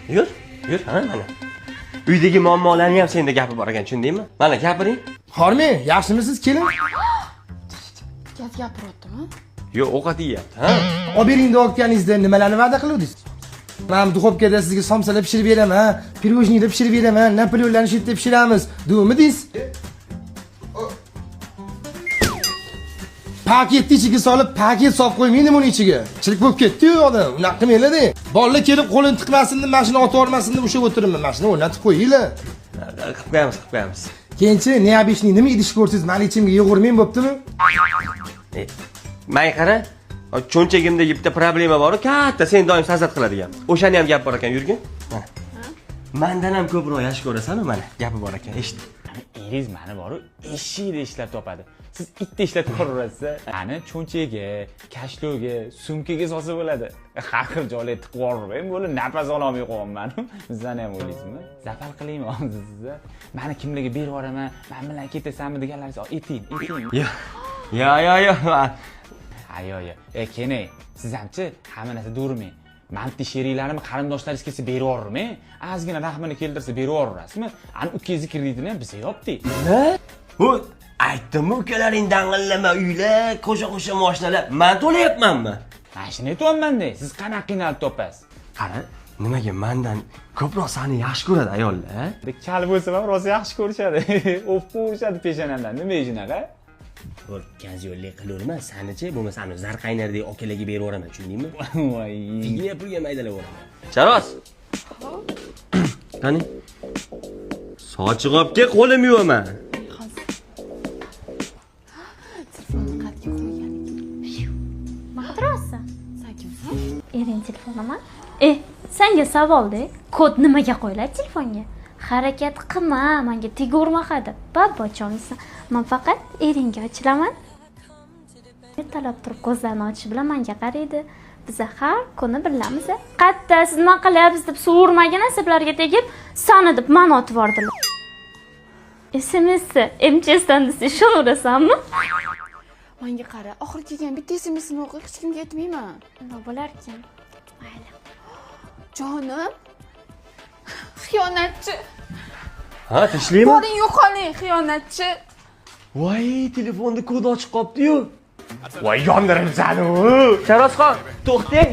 Yur, ha mana. Uydagi muammolarni ham senda gapi bor ekan, tushundingmi? Mana gapiring. Hormi, yaxshimisiz keling? Gaz gapiryaptimi? Yo'q, ovqat yeyapti, ha? Olib bering deyotganingizda nimalarni va'da qiluvdingiz? Men duxovkada sizga somsalar pishirib beraman, pirojnilar pishirib beraman, napoleonlarni shu yerda pishiramiz. Deymidingiz? Paketni ichiga solib, paket solib qo'ymaydi buni ichiga. Chilik bo'lib ketdi-yu odam. Unaqa qilmanglar-da. Bolalar kelib qo'lini tiqmasin deb, mashina otib olmasin deb o'sha o'tiribman. Mashina o'rnatib qo'yinglar. Qilib qo'yamiz. Keyinchi neobishni nima idish ko'rsangiz, meni ichimga yig'urmang bo'ptimi? May qara, cho'nchagimda bitta problema bor, katta, sen doim sazat qiladigan. O'shani ham gap bor ekan, yurgin. Mana. Mendan ham ko'proq yaxshi ko'rasan-ku, mana. Gapi bor ekan, eshit. Eringiz mani boru eshikda ishlab topadi. Siz itda ishlab ko'raverasiz. Ani cho'nchaga, kashloga, sumkaga solsa bo'ladi. Har xil joylarga tiqib yuborib, bo'lib nafas ololmay qolganman. Bizdan ham o'ylaysizmi? Zafar qilaymi hozir sizga? Meni kimlarga berib yuboraman, men bilan ketasanmi deganlaringiz eting. Yo. Ayo. Kenay, siz hamchi hamma narsa do'rmang. Manti sheringlarni qarindoshlaringiz kelsa berib yubormang. Ozgina rahmini keltirsa berib yuborasizmi? Ani ukangizni kreditini ham biz yopdik. Nima? Bu aytdim-ku, ukalaring dang'illama uylar, qo'sha-qo'sha mashinalar. Men to'layapmanmi? Mashina aytyapman-da, siz qanaqa qiynalib topasiz? Qara, nimaga mendan ko'proq seni yaxshi ko'radi ayollar? Kal bo'lsa ham rosa yaxshi ko'rishadi. O'p qo'yishadi peshonamdan. Nima shunaqa? Bir kazyollik qilaverma, sanichi bo'lmasa ani zarqaynardek okalarga berib yuboraman, tushundingmi? Voy. Figiya pulga maydalab yuboraman. Charos. Qani? Sochiq olib kel, qo'lim yuvaman. Telefonni qatga qo'ygan. Nima qidirasiz? Sen kimsan? Ering telefonimi? Senga savol-da. Kod nimaga qo'yiladi telefonga? Harakat qilma, menga tegurma deb. Babbochonsan. Men faqat eringga ochilaman. Ertalab turib ko'zlarini ochish bilan menga qaraydi. Biz har kuni birlamiz. Qatta siz nima qilyapsiz deb so'rmagan asablarga tegib, sani deb meni otib yordilar. SMS MCSdan desa ishonurasanmi? Menga qara, oxirgi kelgan bitta SMS'ni o'qib hech kimga aytmayman. Nima bo'lar ekan? Mayli. Jonim. Xiyonatchi. Ha, tishlaymi? Boring yo'qoling, xiyonatchi. Voy, telefonda kod ochiq qolibdi-yu. Voy, yondirim seni. Charosxon, to'xtang.